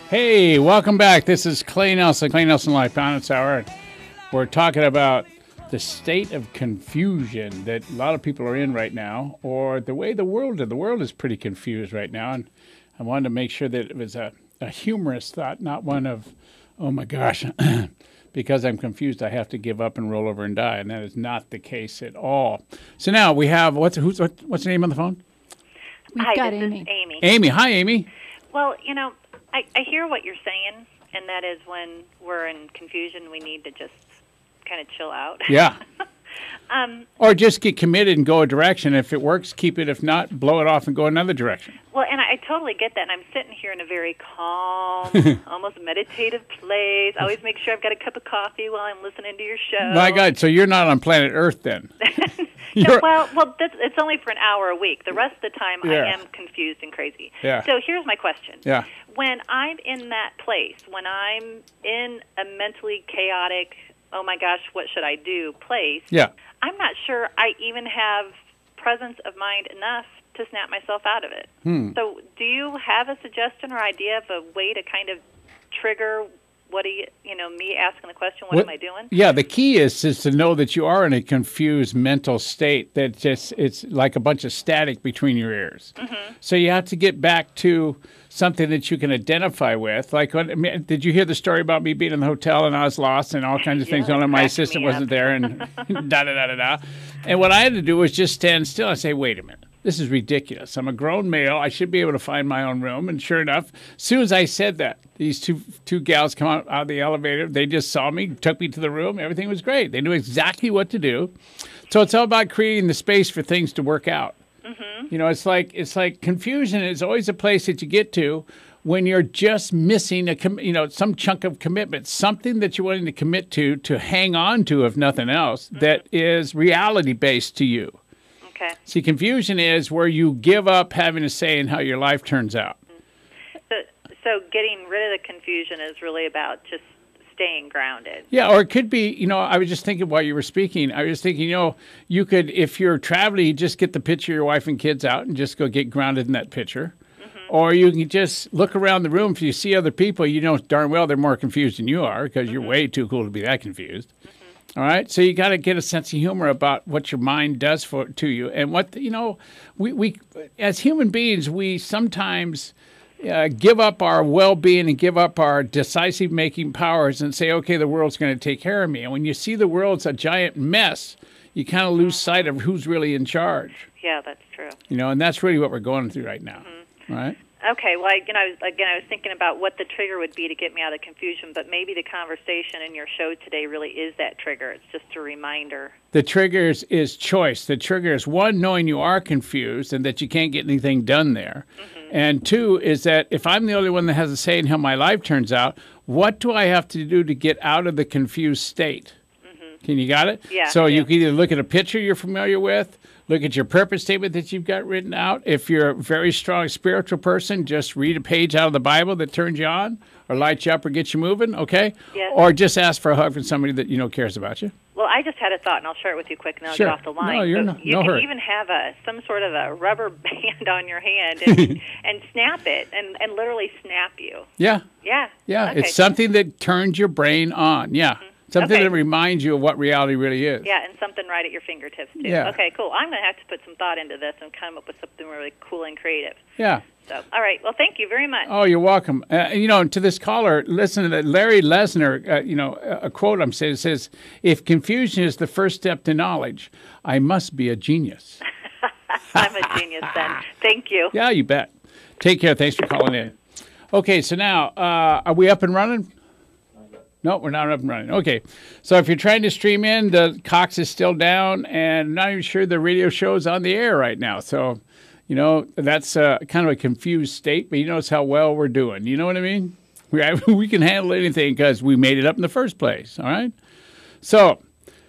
Hey, welcome back. This is Clay Nelson Life Balance Hour. We're talking about the state of confusion that a lot of people are in right now, or the way the world is pretty confused right now. And I wanted to make sure that it was a humorous thought, not one of, oh my gosh, because I'm confused, I have to give up and roll over and die. And that is not the case at all. So now we have, what's the name on the phone? We've got Amy. Is Amy. Amy. Hi, Amy. Well, I hear what you're saying, and that is when we're in confusion, we need to just kind of chill out. Yeah. Or just get committed and go a direction. If it works, keep it. If not, blow it off and go another direction. Well, and I totally get that. And I'm sitting here in a very calm, almost meditative place. I always make sure I've got a cup of coffee while I'm listening to your show. My God, so you're not on planet Earth then? No, well, it's only for an hour a week. The rest of the time, I am confused and crazy. Yeah. So here's my question. Yeah. When I'm in that place, when I'm in a mentally chaotic, oh my gosh, what should I do place, yeah, I'm not sure I even have presence of mind enough to snap myself out of it. So do you have a suggestion or idea of a way to kind of trigger me asking the question, what am I doing? Yeah, the key is to know that you are in a confused mental state, that it's like a bunch of static between your ears. Mm-hmm. So you have to get back to something that you can identify with. Like, did you hear the story about me being in the hotel and I was lost and all kinds of things? Only my assistant wasn't there and da-da-da-da-da. And what I had to do was just stand still and say, wait a minute. This is ridiculous. I'm a grown male. I should be able to find my own room. And sure enough, as soon as I said that, these two gals come out of the elevator. They just saw me, took me to the room. Everything was great. They knew exactly what to do. So it's all about creating the space for things to work out. Mm-hmm. It's like confusion is always a place that you get to when you're just missing some chunk of commitment, something that you're willing to commit to hang on to, if nothing else, that is reality-based to you. Okay. See, confusion is where you give up having a say in how your life turns out. So getting rid of the confusion is really about just staying grounded. Yeah, or it could be, I was just thinking while you were speaking, I was thinking, you could, if you're traveling, you just get the picture of your wife and kids out and just go get grounded in that picture. Mm-hmm. Or you can just look around the room. If you see other people, you know darn well they're more confused than you are because you're way too cool to be that confused. Mm-hmm. All right, so you got to get a sense of humor about what your mind does to you, and what we as human beings, we sometimes give up our well-being and give up our decisive making powers and say, okay, the world's going to take care of me. And when you see the world's a giant mess, you kind of lose sight of who's really in charge. Yeah, that's true. And that's really what we're going through right now. Mm-hmm. Right. Okay, well, I was thinking about what the trigger would be to get me out of confusion, but maybe the conversation in your show today really is that trigger. It's just a reminder. The trigger is choice. The trigger is, one, knowing you are confused and that you can't get anything done there. Mm-hmm. And two is that if I'm the only one that has a say in how my life turns out, what do I have to do to get out of the confused state? Mm-hmm. Can you got it? Yeah. So you can either look at a picture you're familiar with, look at your purpose statement that you've got written out. If you're a very strong spiritual person, just read a page out of the Bible that turns you on or lights you up or gets you moving, okay? Yes. Or just ask for a hug from somebody that cares about you. Well, I just had a thought, and I'll share it with you quick, and then I'll Sure. get off the line. No, you're So no you can hurry. even have some sort of a rubber band on your hand and snap it, and literally snap you. Yeah. Yeah. Yeah, Okay. it's something that turns your brain on. Yeah. Mm-hmm. Something Okay. that reminds you of what reality really is. Yeah, and something right at your fingertips, too. Yeah. Okay, cool. I'm going to have to put some thought into this and come up with something really cool and creative. Yeah. So, all right. Well, thank you very much. Oh, you're welcome. To this caller, listen to that. Larry Lesnar, a quote I'm saying, says, if confusion is the first step to knowledge, I must be a genius. I'm a genius then. Thank you. Yeah, you bet. Take care. Thanks for calling in. Okay, so now, are we up and running? No, we're not up and running. Okay, so if you're trying to stream in, the Cox is still down, and I'm not even sure the radio show is on the air right now. So, that's kind of a confused state, but you notice how well we're doing. You know what I mean? We can handle anything because we made it up in the first place, all right? So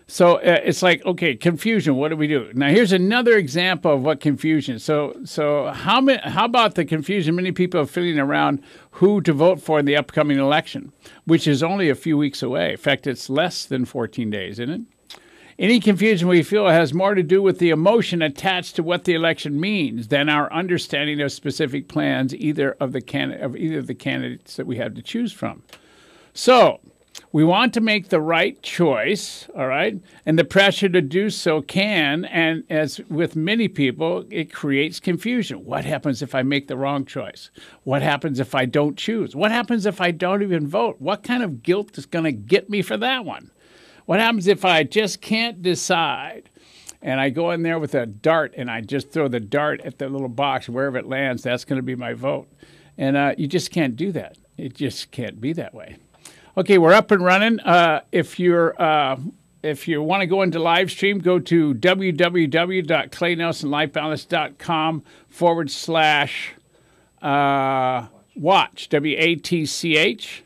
it's like, okay, confusion, what do we do? Now, here's another example of what confusion. So how about the confusion many people are feeling around who to vote for in the upcoming election, which is only a few weeks away. In fact, it's less than 14 days, isn't it? Any confusion we feel has more to do with the emotion attached to what the election means than our understanding of specific plans, either of the candidates that we have to choose from. So we want to make the right choice, all right? And the pressure to do so can, and as with many people, it creates confusion. What happens if I make the wrong choice? What happens if I don't choose? What happens if I don't even vote? What kind of guilt is going to get me for that one? What happens if I just can't decide and I go in there with a dart and I just throw the dart at the little box, wherever it lands, that's going to be my vote. And you just can't do that. It just can't be that way. Okay, we're up and running. If you want to go into live stream, go to www.claynelsonlifebalance.com/watch, WATCH.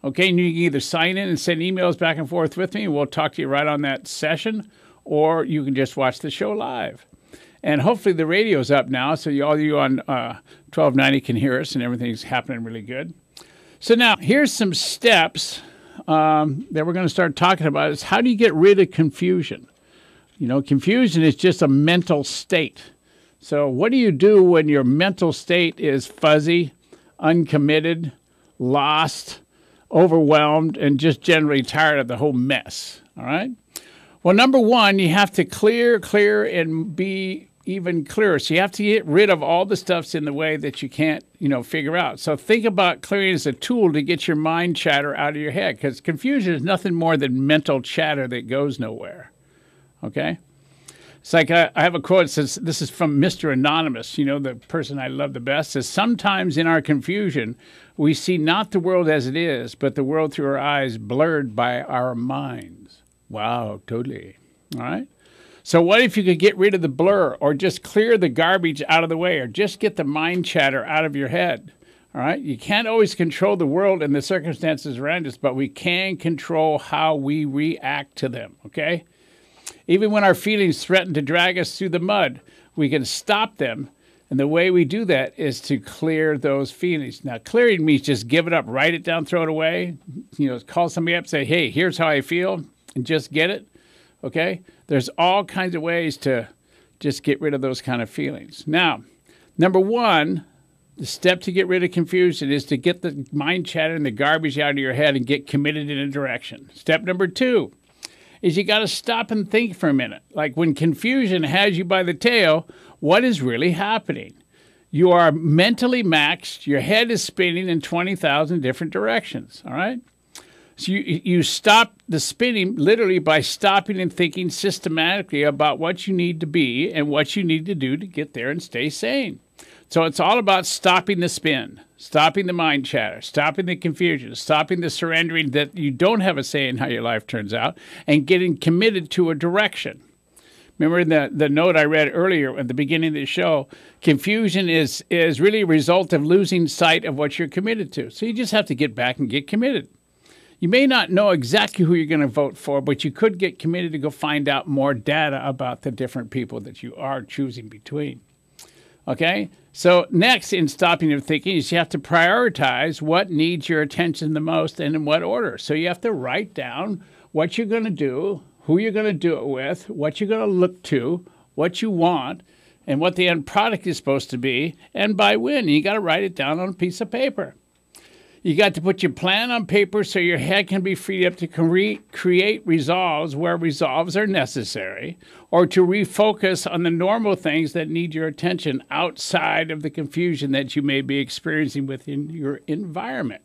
Okay, and you can either sign in and send emails back and forth with me, and we'll talk to you right on that session, or you can just watch the show live. And hopefully the radio's up now, so all you on 1290 can hear us, and everything's happening really good. So now, here's some steps that we're going to start talking about. Is how do you get rid of confusion? You know, confusion is just a mental state. So what do you do when your mental state is fuzzy, uncommitted, lost, overwhelmed, and just generally tired of the whole mess, all right? Well, number one, you have to clear, and be even clearer. So you have to get rid of all the stuffs in the way that you can't, figure out. So think about clearing as a tool to get your mind chatter out of your head, because confusion is nothing more than mental chatter that goes nowhere, okay? It's like I have a quote that says, this is from Mr. Anonymous, the person I love the best, says, sometimes in our confusion, we see not the world as it is, but the world through our eyes blurred by our minds. Wow, totally. All right? So what if you could get rid of the blur, or just clear the garbage out of the way, or just get the mind chatter out of your head? All right? You can't always control the world and the circumstances around us, but we can control how we react to them, okay? Even when our feelings threaten to drag us through the mud, we can stop them. And the way we do that is to clear those feelings. Now, clearing means just give it up, write it down, throw it away. Call somebody up, say, hey, here's how I feel, and just get it. Okay? There's all kinds of ways to just get rid of those kind of feelings. Now, number one, the step to get rid of confusion is to get the mind chatter and the garbage out of your head and get committed in a direction. Step number two is you got to stop and think for a minute. Like when confusion has you by the tail, what is really happening? You are mentally maxed. Your head is spinning in 20,000 different directions, all right? So you stop the spinning literally by stopping and thinking systematically about what you need to be and what you need to do to get there and stay sane. So it's all about stopping the spin, stopping the mind chatter, stopping the confusion, stopping the surrendering that you don't have a say in how your life turns out, and getting committed to a direction. Remember the note I read earlier at the beginning of the show, confusion is really a result of losing sight of what you're committed to. So you just have to get back and get committed. You may not know exactly who you're going to vote for, but you could get committed to go find out more data about the different people that you are choosing between. Okay? So next in stopping your thinking is you have to prioritize what needs your attention the most and in what order. So you have to write down what you're going to do, who you're going to do it with, what you're going to look to, what you want, and what the end product is supposed to be, and by when. And you got to write it down on a piece of paper. You got to put your plan on paper so your head can be freed up to create resolves where resolves are necessary, or to refocus on the normal things that need your attention outside of the confusion that you may be experiencing within your environment.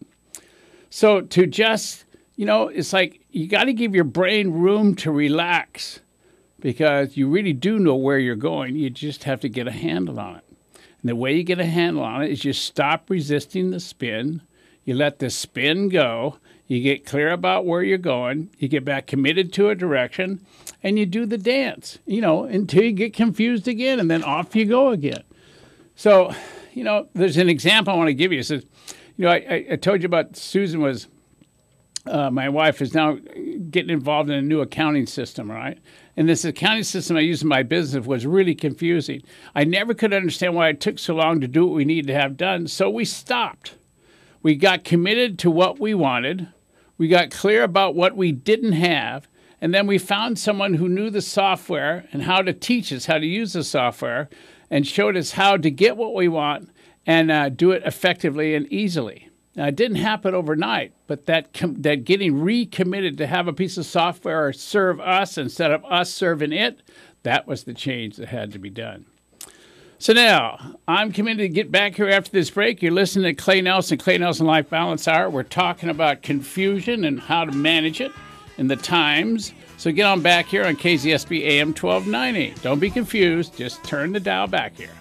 So to just, it's like you got to give your brain room to relax, because you really do know where you're going. You just have to get a handle on it. And the way you get a handle on it is you stop resisting the spin. You let the spin go, you get clear about where you're going, you get back committed to a direction, and you do the dance, until you get confused again, and then off you go again. So, there's an example I want to give you. It says, I told you about Susan was, my wife is now getting involved in a new accounting system, right? And this accounting system I use in my business was really confusing. I never could understand why it took so long to do what we needed to have done, so we stopped. We got committed to what we wanted. We got clear about what we didn't have. And then we found someone who knew the software and how to teach us how to use the software and showed us how to get what we want and do it effectively and easily. Now, it didn't happen overnight, but that getting recommitted to have a piece of software serve us instead of us serving it, that was the change that had to be done. So now, I'm committed to get back here after this break. You're listening to Clay Nelson Life Balance Hour. We're talking about confusion and how to manage it in the times. So get on back here on KZSB AM 1290. Don't be confused. Just turn the dial back here.